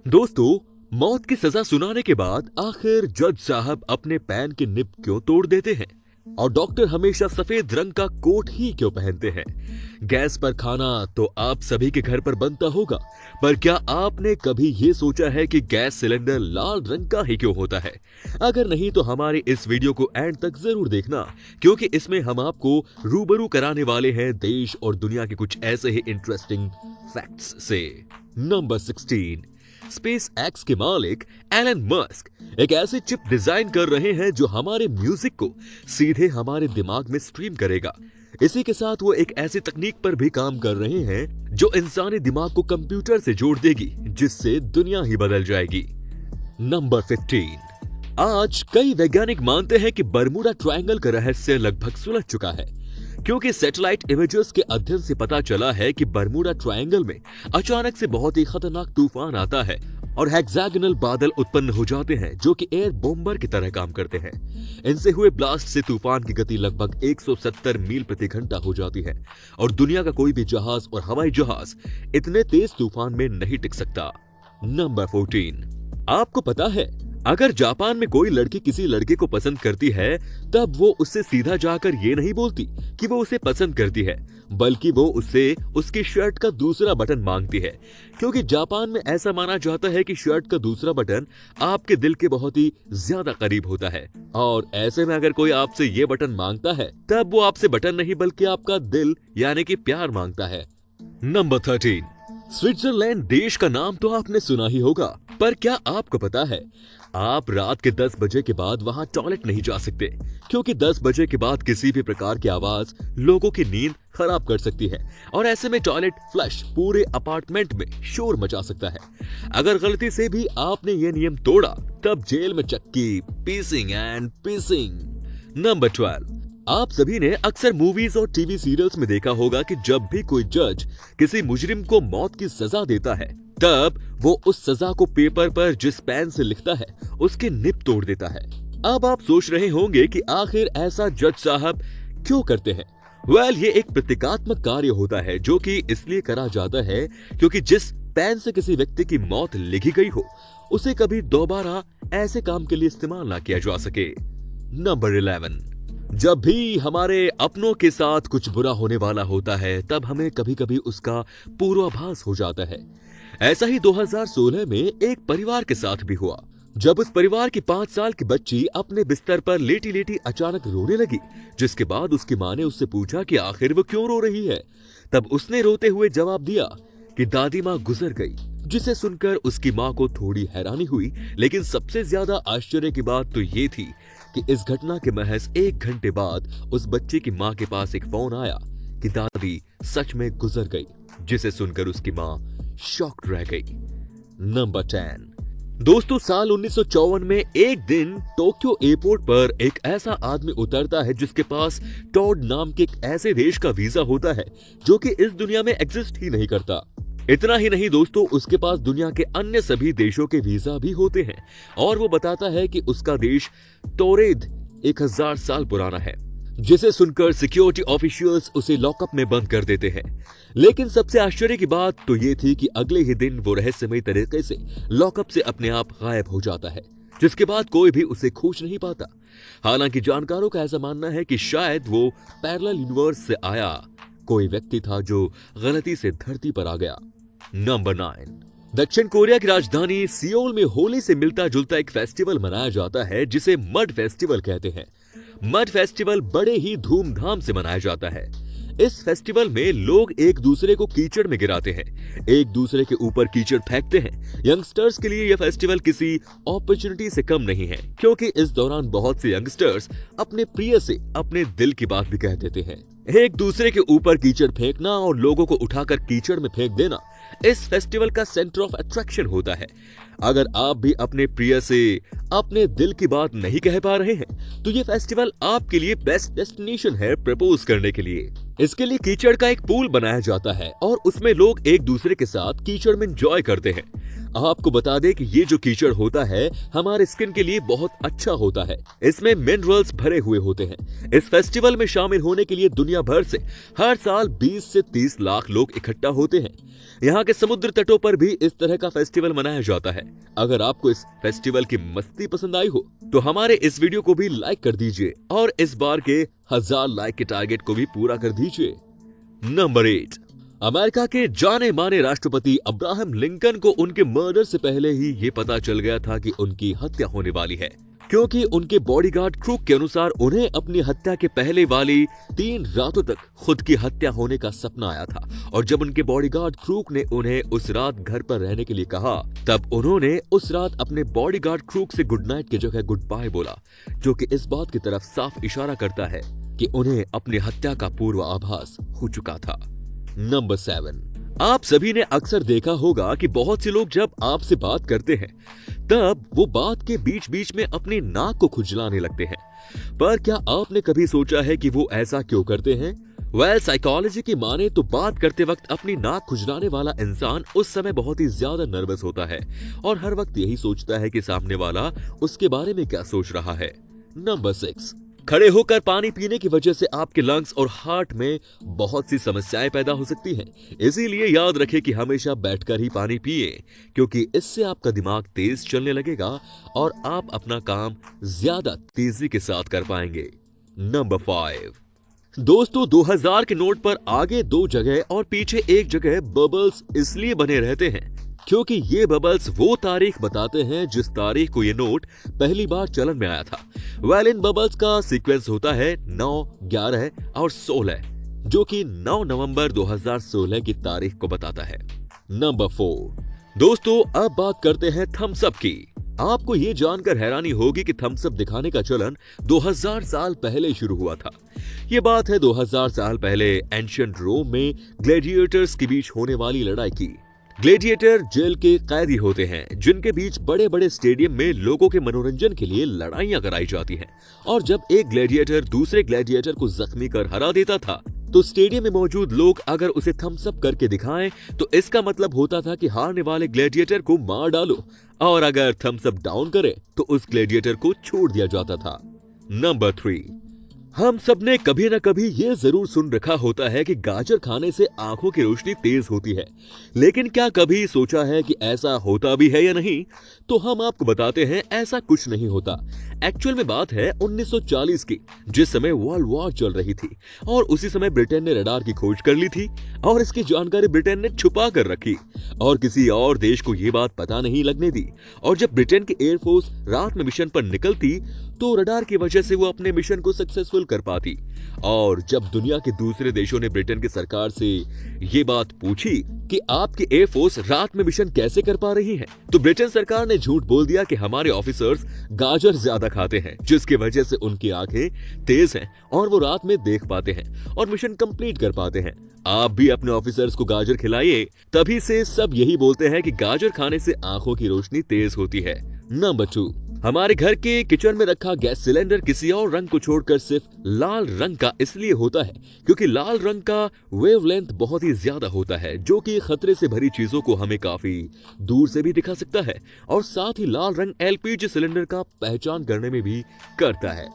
दोस्तों, मौत की सजा सुनाने के बाद आखिर जज साहब अपने पैन की निब क्यों तोड़ देते हैं? और डॉक्टर हमेशा सफेद रंग का कोट ही क्यों पहनते हैं? गैस पर खाना तो आप सभी के घर पर बनता होगा, पर क्या आपने कभी ये सोचा है कि गैस सिलेंडर लाल रंग का ही क्यों होता है? अगर नहीं तो हमारे इस वीडियो को एंड तक जरूर देखना, क्योंकि इसमें हम आपको रूबरू कराने वाले हैं देश और दुनिया के कुछ ऐसे ही इंटरेस्टिंग फैक्ट्स से। नंबर 16, स्पेस एक्स के मालिक एलन मस्क एक ऐसी चिप डिजाइन कर रहे हैं जो हमारे म्यूजिक को सीधे हमारे दिमाग में स्ट्रीम करेगा। इसी के साथ वो एक ऐसी तकनीक पर भी काम कर रहे हैं जो इंसानी दिमाग को कंप्यूटर से जोड़ देगी, जिससे दुनिया ही बदल जाएगी। नंबर 15, आज कई वैज्ञानिक मानते हैं कि बरमूडा ट्रायंगल का रहस्य लगभग सुलझ चुका है, क्योंकि सैटेलाइट इमेजेस के अध्ययन से पता चला है कि बरमूडा ट्रायंगल में अचानक से बहुत ही खतरनाक तूफान आता है और हेक्सागोनल बादल उत्पन्न हो जाते हैं जो कि एयर बॉम्बर की तरह काम करते हैं। इनसे हुए ब्लास्ट से तूफान की गति लगभग 170 मील प्रति घंटा हो जाती है और दुनिया का कोई भी जहाज और हवाई जहाज इतने तेज तूफान में नहीं टिक सकता। नंबर 14, आपको पता है अगर जापान में कोई लड़की किसी लड़के को पसंद करती है, तब वो उससे सीधा जाकर ये नहीं बोलती कि वो उसे पसंद करती है, बल्कि वो उससे उसकी शर्ट का दूसरा बटन मांगती है, क्योंकि जापान में ऐसा माना जाता है कि शर्ट का दूसरा बटन आपके दिल के बहुत ही ज्यादा करीब होता है। और ऐसे में अगर कोई आपसे ये बटन मांगता है, तब वो आपसे बटन नहीं बल्कि आपका दिल यानी कि प्यार मांगता है। नंबर 13, स्विट्जरलैंड देश का नाम तो आपने सुना ही होगा, पर क्या आपको पता है आप रात के 10 बजे के बाद वहां टॉयलेट नहीं जा सकते, क्योंकि 10 बजे के बाद किसी भी प्रकार की आवाज लोगों की नींद खराब कर सकती है और ऐसे में टॉयलेट फ्लश पूरे अपार्टमेंट में शोर मचा सकता है। अगर गलती से भी आपने ये नियम तोड़ा, तब जेल में चक्की, पीसिंग एंड पीसिंग। नंबर 12, आप सभी ने अक्सर मूवीज और टीवी सीरियल्स में देखा होगा कि जब भी कोई जज किसी मुजरिम को मौत की सजा देता है, तब वो उस सजा को पेपर पर जिस पेन से लिखता है उसकी निब तोड़ देता है। अब आप सोच रहे होंगे कि आखिर ऐसा जज साहब क्यों करते हैं? ये एक प्रतीकात्मक कार्य होता है जो कि इसलिए करा जाता है क्योंकि जिस पेन से किसी व्यक्ति की मौत लिखी गई हो, उसे कभी दोबारा ऐसे काम के लिए इस्तेमाल ना किया जा सके। नंबर 11, जब भी हमारे अपनों के साथ कुछ बुरा होने वाला होता है, तब हमें कभी कभी उसका पूर्वाभास हो जाता है। ऐसा ही 2016 में एक परिवार के साथ भी हुआ, जब उस परिवार की 5 साल की बच्ची अपने बिस्तर पर लेटी लेटी अचानक रोने लगी, जिसके बाद उसकी मां ने उससे पूछा कि आखिर वो क्यों रो रही है। तब उसने रोते हुए जवाब दिया कि दादी माँ गुजर गई, जिसे सुनकर उसकी माँ को थोड़ी हैरानी हुई, लेकिन सबसे ज्यादा आश्चर्य की बात तो ये थी कि इस घटना के महज 1 घंटे बाद उस बच्चे की माँ के पास एक फोन आया कि दादी सच में गुजर गई, जिसे सुनकर उसकी माँ शॉक्ड रह गई। नंबर 10, दोस्तों, साल 1954 में एक दिन टोक्यो एयरपोर्ट पर एक ऐसा आदमी उतरता है जिसके पास टॉड नाम के एक ऐसे देश का वीजा होता है जो कि इस दुनिया में एग्जिस्ट ही नहीं करता। इतना ही नहीं दोस्तों, उसके पास दुनिया के अन्य सभी देशों के वीजा भी होते हैं और वो बताता है कि उसका देश तोरेद 1000 साल पुराना है, जिसे सुनकर सिक्योरिटी ऑफिशियल्स उसे लॉकअप में बंद कर देते हैं। लेकिन सबसे आश्चर्य की बात तो ये थी कि अगले ही दिन वो रहस्यमय तरीके से लॉकअप से अपने आप गायब हो जाता है, जिसके बाद कोई भी उसे खोज नहीं पाता। हालांकि जानकारों का ऐसा मानना है कि शायद वो पैरेलल यूनिवर्स से आया कोई व्यक्ति था जो गलती से धरती पर आ गया। नंबर 9, दक्षिण कोरिया की राजधानी सियोल में होली से मिलता जुलता एक फेस्टिवल मनाया जाता है जिसे मड फेस्टिवल कहते हैं। मड फेस्टिवल बड़े ही धूमधाम से मनाया जाता है। इस फेस्टिवल में लोग एक दूसरे को कीचड़ में गिराते हैं, एक दूसरे के ऊपर कीचड़ फेंकते हैं। यंगस्टर्स के लिए यह फेस्टिवल किसी अपॉर्चुनिटी से कम नहीं है, क्योंकि इस दौरान बहुत से यंगस्टर्स अपने प्रिय से अपने दिल की बात भी कह देते हैं। एक दूसरे के ऊपर कीचड़ फेंकना और लोगों को उठाकर कीचड़ में फेंक देना इस फेस्टिवल का सेंटर ऑफ अट्रैक्शन होता है। अगर आप भी अपने प्रिय से अपने दिल की बात नहीं कह पा रहे हैं, तो ये फेस्टिवल आपके लिए बेस्ट डेस्टिनेशन है प्रपोज करने के लिए। इसके लिए कीचड़ का एक पूल बनाया जाता है और उसमें लोग एक दूसरे के साथ कीचड़ में एंजॉय करते हैं। आपको बता दें कि ये जो कीचड़ होता है हमारे स्किन के लिए बहुत अच्छा होता है। इसमें मिनरल्स भरे हुए होते हैं। इस फेस्टिवल में शामिल होने के लिए दुनिया भर से हर साल 20 से 30 लाख लोग इकट्ठा होते हैं। यहाँ के समुद्र तटों पर भी इस तरह का फेस्टिवल मनाया जाता है। अगर आपको इस फेस्टिवल की मस्ती पसंद आई हो तो हमारे इस वीडियो को भी लाइक कर दीजिए और इस बार के 1000 लाइक के टारगेट को भी पूरा कर दीजिए। नंबर 8, अमेरिका के जाने माने राष्ट्रपति अब्राहम लिंकन को उनके मर्डर से पहले ही ये पता चल गया था कि उनकी हत्या होने वाली है, क्योंकि उनके बॉडीगार्ड क्रूक के अनुसार उन्हें अपनी हत्या के पहले वाली 3 रातों तक खुद की हत्या होने का सपना आया था। और जब उनके बॉडीगार्ड क्रूक ने उन्हें उस रात घर पर रहने के लिए कहा, तब उन्होंने उस रात अपने बॉडीगार्ड क्रूक से गुड नाइट की जगह गुड बाय बोला, जो कि इस बात की तरफ साफ इशारा करता है कि उन्हें अपनी हत्या का पूर्वाभास हो चुका था। नंबर 7, आप सभी ने अक्सर देखा होगा कि बहुत से लोग जब आपसे बात करते हैं तब वो बात के बीच बीच में अपनी नाक को खुजलाने लगते हैं। पर क्या आपने कभी सोचा है कि वो ऐसा क्यों करते हैं? साइकोलॉजी की माने तो बात करते वक्त अपनी नाक खुजलाने वाला इंसान उस समय बहुत ही ज्यादा नर्वस होता है और हर वक्त यही सोचता है कि सामने वाला उसके बारे में क्या सोच रहा है। नंबर 6, खड़े होकर पानी पीने की वजह से आपके लंग्स और हार्ट में बहुत सी समस्याएं पैदा हो सकती हैं। इसीलिए याद रखें कि हमेशा बैठकर ही पानी पिए, क्योंकि इससे आपका दिमाग तेज चलने लगेगा और आप अपना काम ज्यादा तेजी के साथ कर पाएंगे। नंबर 5, दोस्तों 2000 के नोट पर आगे 2 जगह और पीछे 1 जगह बबल्स इसलिए बने रहते हैं क्योंकि ये बबल्स वो तारीख बताते हैं जिस तारीख को ये नोट पहली बार चलन में आया था। इन बबल्स का सीक्वेंस होता है 9, 11 और 16, जो कि 9 नवंबर 2016 की तारीख को बताता है। नंबर 4, दोस्तों अब बात करते हैं थम्स अप की। आपको ये जानकर हैरानी होगी कि थम्स अप दिखाने का चलन 2000 साल पहले शुरू हुआ था। ये बात है 2000 साल पहले एंशिएंट रोम में ग्लैडिएटर्स के बीच होने वाली लड़ाई की। ग्लैडिएटर जेल के कैदी होते हैं जिनके बीच बड़े बड़े स्टेडियम में लोगों के मनोरंजन के लिए लड़ाइयां कराई जाती हैं। और जब एक ग्लैडिएटर दूसरे ग्लैडिएटर को जख्मी कर हरा देता था तो स्टेडियम में मौजूद लोग अगर उसे थम्स अप करके दिखाएं तो इसका मतलब होता था कि हारने वाले ग्लैडिएटर को मार डालो, और अगर थम्स अप डाउन करे तो उस ग्लैडिएटर को छोड़ दिया जाता था। नंबर 3, हम सब ने कभी न कभी ये जरूर सुन रखा होता है कि गाजर खाने से आंखों की रोशनी तेज होती है, लेकिन क्या कभी सोचा है कि ऐसा होता भी है या नहीं? तो हम आपको बताते हैं, ऐसा कुछ नहीं होता। एक्चुअल में बात है 1940 की, जिस समय वर्ल्ड वॉर चल रही थी और उसी समय ब्रिटेन ने रडार की खोज कर ली थी और इसकी जानकारी ब्रिटेन ने छुपा कर रखी और किसी और देश को ये बात पता नहीं लगने दी। और जब ब्रिटेन की एयरफोर्स रात में मिशन पर निकलती तो रडार की वजह से वो अपने मिशन को सक्सेसफुल कर पाती। और जब दुनिया के दूसरे देशों ने ब्रिटेन की सरकार से ये बात पूछी कि आपकी एयरफोर्स रात में मिशन कैसे कर पा रही है, तो ब्रिटेन सरकार ने झूठ बोल दिया कि हमारे ऑफिसर्स गाजर ज्यादा खाते हैं, जिसकी वजह से उनकी आंखें तेज हैं और वो रात में देख पाते हैं और मिशन कंप्लीट कर पाते हैं। आप भी अपने ऑफिसर्स को गाजर खिलाइए, तभी से सब यही बोलते हैं कि गाजर खाने से आंखों की रोशनी तेज होती है। नंबर 2, हमारे घर के किचन में रखा गैस सिलेंडर किसी और रंग को छोड़कर सिर्फ लाल रंग का इसलिए होता है क्योंकि लाल रंग का वेवलेंथ बहुत ही ज्यादा होता है, जो कि खतरे से भरी चीजों को हमें काफी दूर से भी दिखा सकता है। और साथ ही लाल रंग एलपीजी सिलेंडर का पहचान करने में भी करता है।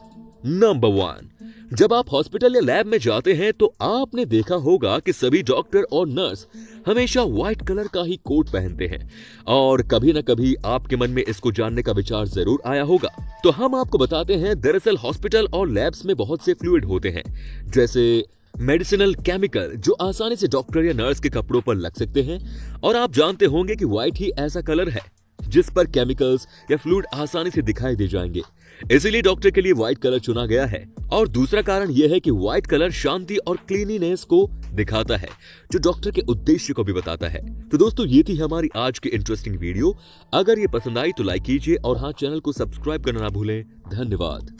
नंबर 1, जब आप हॉस्पिटल या लैब में जाते हैं तो आपने देखा होगा कि सभी डॉक्टर और नर्स हमेशा व्हाइट कलर का ही कोट पहनते हैं और कभी न कभी आपके मन में इसको जानने का विचार जरूर आया होगा। तो हम आपको बताते हैं, दरअसल हॉस्पिटल और लैब्स में बहुत से फ्लूइड होते हैं, जैसे मेडिसिनल केमिकल, जो आसानी से डॉक्टर या नर्स के कपड़ों पर लग सकते हैं। और आप जानते होंगे कि व्हाइट ही ऐसा कलर है जिस पर केमिकल्स या फ्लूइड आसानी से दिखाई दे जाएंगे, इसीलिए डॉक्टर के लिए व्हाइट कलर चुना गया है। और दूसरा कारण यह है कि व्हाइट कलर शांति और क्लीनिनेस को दिखाता है, जो डॉक्टर के उद्देश्य को भी बताता है। तो दोस्तों, ये थी हमारी आज की इंटरेस्टिंग वीडियो। अगर ये पसंद आई तो लाइक कीजिए और हाँ, चैनल को सब्सक्राइब करना ना भूलें। धन्यवाद।